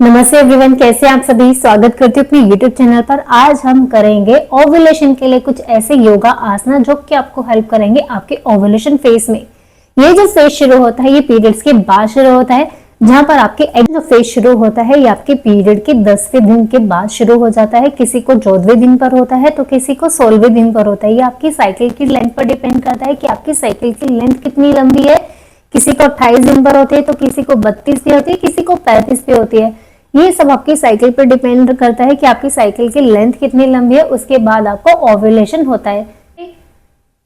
नमस्ते एवरीवन, कैसे आप सभी। स्वागत करती हूँ अपने YouTube चैनल पर। आज हम करेंगे ओव्यूलेशन के लिए कुछ ऐसे योगा आसना जो कि आपको हेल्प करेंगे आपके ओव्यूलेशन फेज में। ये जो फेज शुरू होता है ये पीरियड्स के बाद शुरू होता है, जहां पर आपके एग जो फेज शुरू होता है ये आपके पीरियड के 10वें दिन के बाद शुरू हो जाता है। किसी को 14वें दिन पर होता है तो किसी को 16वें दिन पर होता है। ये आपकी साइकिल की लेंथ पर डिपेंड करता है कि आपकी साइकिल की लेंथ कितनी लंबी है। किसी को 28 दिन पर होती है तो किसी को 32 पे होती है, किसी को 35 पे होती है। ये सब आपकी साइकिल पर डिपेंड करता है कि आपकी साइकिल की लेंथ कितनी लंबी है। उसके बाद आपको ओव्यूलेशन होता है।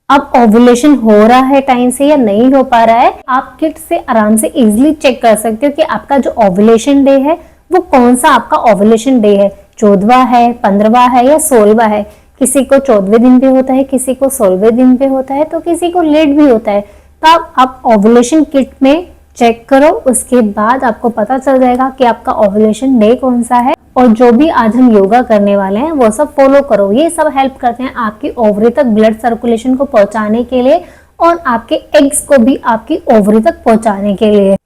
अब ओव्यूलेशन हो रहा है टाइम से या नहीं हो पा रहा है, आप किट से आराम से इजीली चेक कर सकते हो कि आपका जो ओव्यूलेशन डे है वो कौन सा आपका ओव्यूलेशन डे है। 14वां है, 15वां है या 16वां है। किसी को 14वें दिन पे होता है, किसी को 16वें दिन पे होता है तो किसी को लेट भी होता है। तो आप ओव्यूलेशन किट में चेक करो, उसके बाद आपको पता चल जाएगा कि आपका ओव्यूलेशन डे कौन सा है। और जो भी आज हम योगा करने वाले हैं वो सब फॉलो करो। ये सब हेल्प करते हैं आपकी ओवरी तक ब्लड सर्कुलेशन को पहुंचाने के लिए और आपके एग्स को भी आपकी ओवरी तक पहुंचाने के लिए।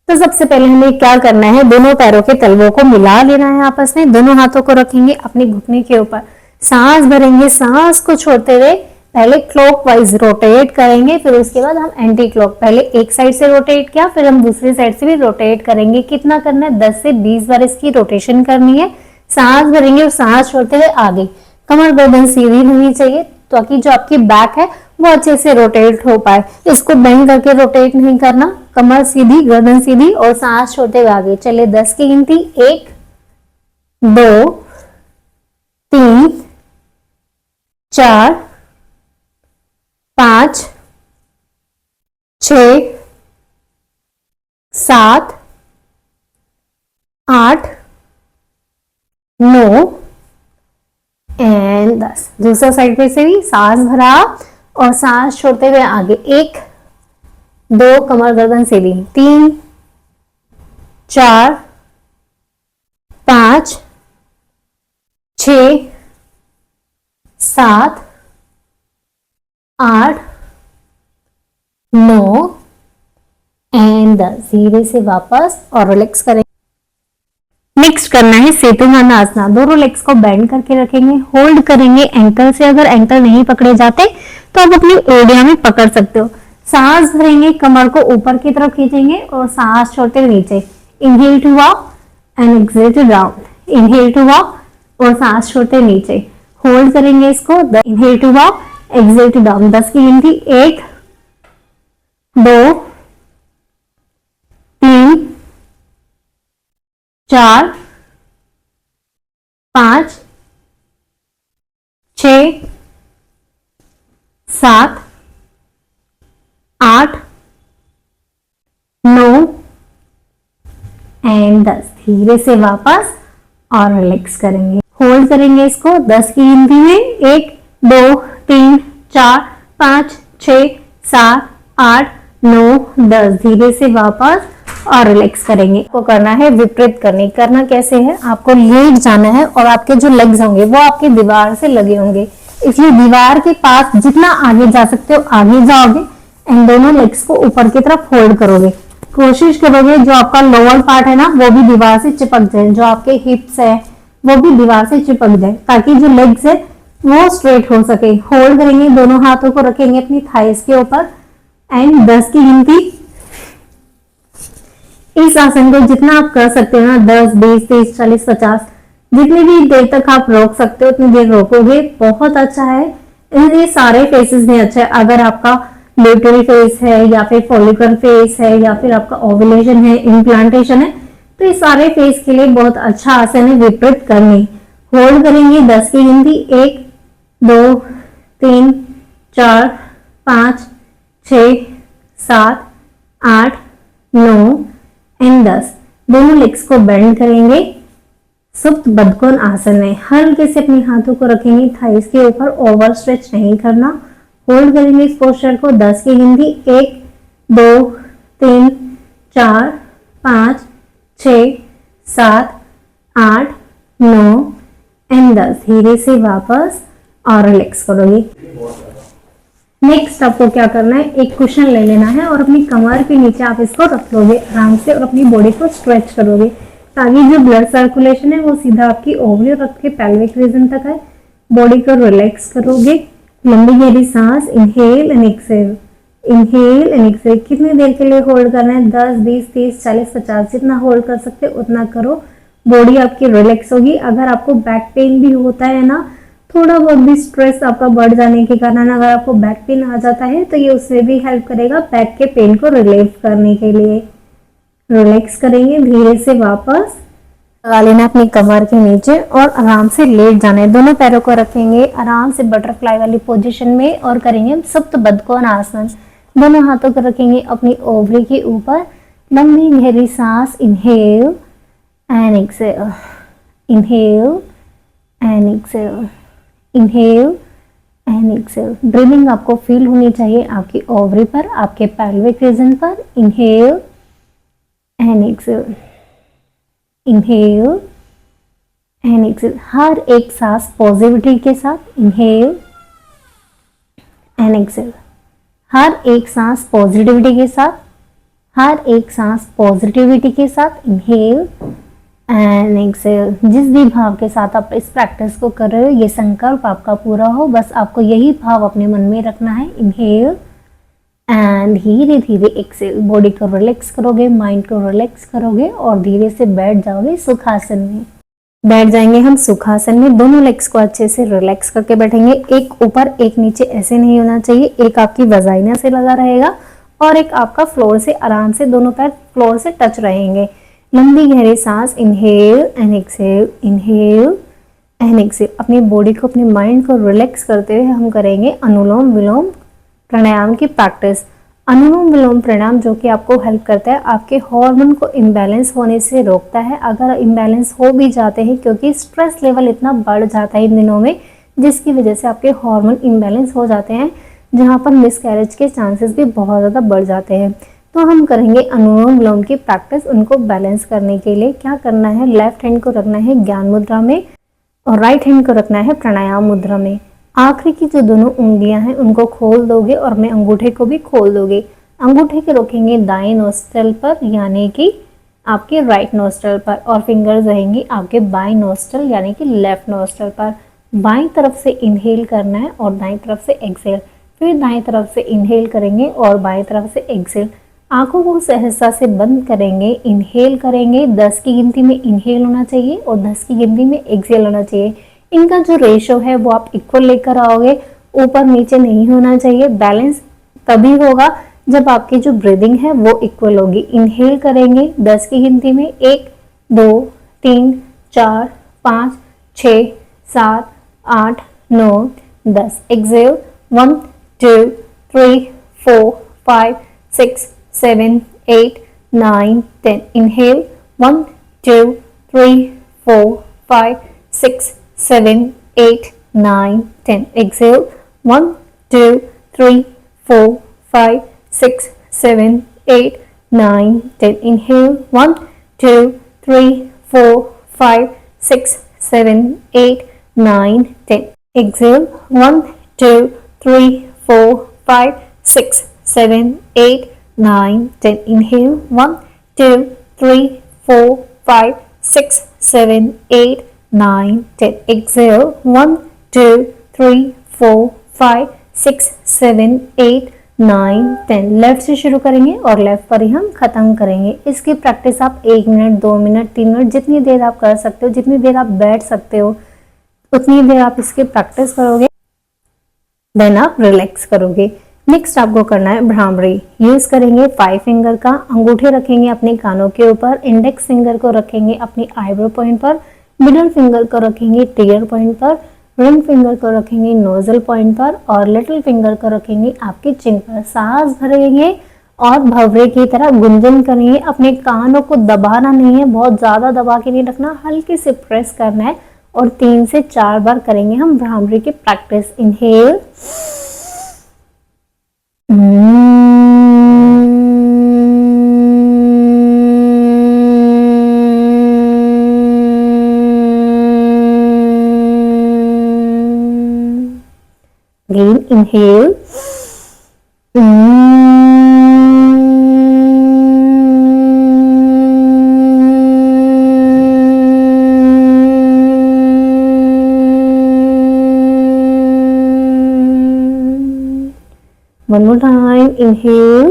तो सबसे पहले हमें क्या करना है, दोनों पैरों के तलवों को मिला लेना है आपस में। दोनों हाथों को रखेंगे अपने घुटने के ऊपर, सांस भरेंगे, सांस को छोड़ते हुए पहले क्लॉकवाइज रोटेट करेंगे, फिर उसके बाद हम एंटी क्लॉक। पहले एक साइड से रोटेट किया, फिर हम दूसरी साइड से भी रोटेट करेंगे। कितना करना है, 10 से 20 बार इसकी रोटेशन करनी है। सांस भरेंगे और सांस छोड़ते हुए आगे। कमर गर्दन सीधी होनी चाहिए ताकि जो आपकी बैक है वो अच्छे से रोटेट हो पाए। इसको बेंड करके रोटेट नहीं करना, कमर सीधी, गर्दन सीधी और सांस छोड़ते हुए आगे। चलिए 10 की गिनती, 1 2 3 4 5 6 7 8 9 एंड 10। दूसरा साइड पे से भी सांस भरा और सांस छोड़ते हुए आगे। 1 2 कमर गर्दन सीधी, 3 4 5 6 7 8 9 एंड 10। धीरे से वापस और रिलैक्स करेंगे। नेक्स्ट करना है सेतुमानासना। दोनों लेग्स को बेंड करके रखेंगे, होल्ड करेंगे एंकल से। अगर एंकल नहीं पकड़े जाते तो आप अपनी ओडिया में पकड़ सकते हो। सांस भरेंगे, कमर को ऊपर की तरफ खींचेंगे और सांस छोड़ते हुए नीचे। Inhale to up and exhale to down. Inhale to up और सांस छोड़ते नीचे। होल्ड करेंगे इसको। Inhale to up, exhale to down. 10 की गिनती, 1 2 3 4 5 6 7 8 9 एंड 10। धीरे से वापस और रिलैक्स करेंगे। होल्ड करेंगे इसको। 10 की गिनती में, 1 2 3 4 5 6 7 8 9 10। धीरे से वापस और रिलैक्स करेंगे। आपको करना है विपरीत करनी। करना कैसे है, आपको लेट जाना है और आपके जो लेग्स होंगे वो आपके दीवार से लगे होंगे, इसलिए दीवार के पास जितना आगे जा सकते हो आगे जाओगे एंड दोनों लेग्स को ऊपर की तरफ होल्ड करोगे। कोशिश करोगे जो आपका लोअर पार्ट है ना वो भी दीवार से चिपक जाए, जो आपके हिप्स है वो भी दीवार से चिपक जाए, ताकि जो लेग्स है वो स्ट्रेट हो सके। होल्ड करेंगे, दोनों हाथों को रखेंगे अपनी थाइस के ऊपर एंड 10 की गिनती। इस आसन को जितना आप कर सकते हो ना, 10 20 30 40 50, जितनी भी देर तक आप रोक सकते हो उतनी देर रोकोगे, बहुत अच्छा है। ये सारे फेसेस में अच्छा है। अगर आपका लेटरी फेस है या फिर फॉलिकल फेस है या फिर आपका ओवुलेशन है, इम्प्लांटेशन है, तो ये सारे फेस के लिए बहुत अच्छा आसन है विपरीत करनी। होल्ड करेंगे 10 की गिनती, 1 2 3 4 5 6 7 8 9 एंड 10। दोनों लेग्स को बेंड करेंगे। सुप्त बदकोन आसन है। हल्के से अपने हाथों को रखेंगे थाइस के ऊपर, ओवर स्ट्रेच नहीं करना। होल्ड करेंगे इस पोस्चर को। 10 की गिनती, 1 2 3 4 5 6 7 8 9 एंड 10। धीरे से वापस और रिलैक्स करोगे। नेक्स्ट आपको क्या करना है, एक कुशन ले लेना है और अपनी कमर के नीचे आप इसको रख लोगे आराम से और अपनी बॉडी को स्ट्रेच करोगे। ताकि जो ब्लड सर्कुलेशन है वो सीधा आपकी ओवरी और आपके पेल्विक रीजन तक है। बॉडी को रिलैक्स करोगे, लंबी गहरी सांस, inhale and exhale, inhale and exhale. कितनी देर के लिए होल्ड करना है? 10, 20, 30, 40, 50 जितना होल्ड कर सकते हो उतना करो। बॉडी आपकी रिलैक्स होगी। अगर आपको बैक पेन भी होता है ना, थोड़ा बहुत भी स्ट्रेस आपका बढ़ जाने के कारण अगर आपको बैक पेन आ जाता है तो ये उससे भी हेल्प करेगा बैक के पेन को रिलीव करने के लिए। रिलैक्स करेंगे, धीरे से वापस लगा लेना अपनी कमर के नीचे और आराम से लेट जाना है। दोनों पैरों को रखेंगे आराम से बटरफ्लाई वाली पोजीशन में और करेंगे सुप्त बद्धकोणासन। दोनों हाथों को रखेंगे अपनी ओवरी के ऊपर। लंबी गहरी सांस, inhale and exhale, inhale and exhale, inhale and exhale. Breathing आपको फील होनी चाहिए आपकी ओवरी पर, आपके पेल्विक रीजन पर। Inhale and exhale, inhale and exhale. हर एक सांस पॉजिटिविटी के साथ, इनहेल एंड एक्सहेल। हर एक सांस पॉजिटिविटी के साथ, हर एक सांस पॉजिटिविटी के साथ, इनहेल एंड एक्सहेल। जिस भी भाव के साथ आप इस प्रैक्टिस को कर रहे हो, ये संकल्प आपका पूरा हो, बस आपको यही भाव अपने मन में रखना है। इनहेल एंड धीरे धीरे एक्सहेल। बॉडी को रिलैक्स करोगे, माइंड को रिलैक्स करोगे और धीरे से बैठ जाओगे सुखासन में। बैठ जाएंगे हम सुखासन में। दोनों लेग्स को अच्छे से रिलैक्स करके बैठेंगे। एक ऊपर एक नीचे ऐसे नहीं होना चाहिए। एक आपकी वजाइना से लगा रहेगा और एक आपका फ्लोर से, आराम से दोनों पैर फ्लोर से टच रहेंगे। लंबी गहरी सांस, inhale and exhale, inhale and exhale. अपनी बॉडी को, अपने माइंड को रिलैक्स करते हुए हम करेंगे अनुलोम विलोम प्राणायाम की प्रैक्टिस। अनुलोम विलोम प्राणायाम जो कि आपको हेल्प करता है, आपके हार्मोन को इम्बैलेंस होने से रोकता है। अगर इम्बैलेंस हो भी जाते हैं, क्योंकि स्ट्रेस लेवल इतना बढ़ जाता है इन दिनों में, जिसकी वजह से आपके हार्मोन इम्बैलेंस हो जाते हैं, जहाँ पर मिसकैरेज के चांसेस भी बहुत ज़्यादा बढ़ जाते हैं। तो हम करेंगे अनुलोम विलोम की प्रैक्टिस। उनको बैलेंस करने के लिए क्या करना है? लेफ्ट हैंड को रखना है ज्ञान मुद्रा में और राइट हैंड को रखना है प्राणायाम मुद्रा में। आखिरी की जो दोनों उंगलियां हैं उनको खोल दोगे और अपने अंगूठे को भी खोल दोगे। अंगूठे के रखेंगे दाएं नोस्ट्रल पर, यानी कि आपके राइट नोस्ट्रल पर, और फिंगर्स रहेंगी आपके बाएं नोस्ट्रल यानी कि लेफ्ट नोस्ट्रल पर। बाएं तरफ से इनहेल करना है और दाएं तरफ से एक्सहेल। फिर दाएं तरफ से इनहेल करेंगे और बाएं तरफ से एक्सहेल। आंखों को सहजता से बंद करेंगे, इनहेल करेंगे। 10 की गिनती में इनहेल होना चाहिए और 10 की गिनती में एक्सहेल होना चाहिए। इनका जो रेशो है वो आप इक्वल लेकर आओगे, ऊपर नीचे नहीं होना चाहिए। बैलेंस तभी होगा जब आपकी जो ब्रीदिंग है वो इक्वल होगी। इनहेल करेंगे 10 की गिनती में, 1, 2, 3, 4, 5, 6, 7, 8, 9, 10। Exhale 1, 2, 3, 4, 5, 6, 7, 8, 9, 10। Inhale 1, 2, 3, 4, 5, 6, 7, 8, 9, 10. Exhale 1, 2, 3, 4, 5, 6, 7, 8, 9, 10. Inhale 1, 2, 3, 4, 5, 6, 7, 8, 9, 10. Exhale 1, 2, 3, 4, 5, 6, 7, 8, 9, 10. Inhale 1, 2, 3, 4, 5, 6, 7, 8, 9, 10. Exhale 1, 2, 3, 4, 5, 6, 7, 8, 9, 10. Left से शुरू करेंगे और लेफ्ट पर ही हम खत्म करेंगे। इसकी प्रैक्टिस आप 1 मिनट, 2 मिनट, 3 मिनट, जितनी देर आप कर सकते हो, जितनी देर आप बैठ सकते हो, उतनी देर आप इसकी प्रैक्टिस करोगे, देन आप रिलैक्स करोगे। नेक्स्ट आपको करना है भ्रामरी। यूज करेंगे 5 फिंगर का। अंगूठे रखेंगे अपने कानों के ऊपर, इंडेक्स फिंगर को रखेंगे अपनी आईब्रो पॉइंट पर, मिडिल फिंगर को रखेंगे टीयर पॉइंट पर, रिंग फिंगर को रखेंगे नोजल पॉइंट पर और लिटिल फिंगर को रखेंगे आपके चिन पर। सांस भरेंगे और भवरे की तरह गुंजन करेंगे। अपने कानों को दबाना नहीं है, बहुत ज्यादा दबा के नहीं रखना, हल्के से प्रेस करना है और 3 से 4 बार करेंगे हम भ्रामरी की practice. Inhale, again inhale, One more time, inhale.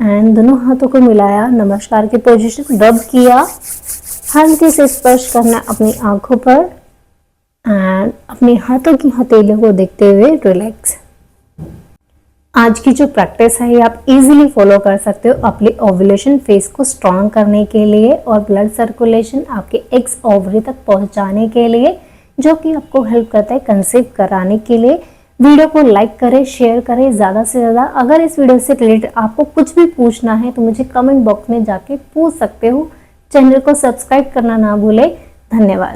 And दोनों हाथों को मिलाया, नमस्कार की पोजीशन, रब किया, हल्के से स्पर्श करना अपनी आंखों पर एंड अपने हाथों की हथेलियों को देखते हुए रिलैक्स। आज की जो प्रैक्टिस है ये आप इजीली फॉलो कर सकते हो अपने ओव्यूलेशन फेज को स्ट्रॉन्ग करने के लिए और ब्लड सर्कुलेशन आपके एग्स ओवरी तक पहुंचाने के लिए, जो कि आपको हेल्प करता है कंसीव कराने के लिए। वीडियो को लाइक करें, शेयर करें ज़्यादा से ज़्यादा। अगर इस वीडियो से रिलेटेड आपको कुछ भी पूछना है तो मुझे कमेंट बॉक्स में जाके पूछ सकते हो। चैनल को सब्सक्राइब करना ना भूलें। धन्यवाद।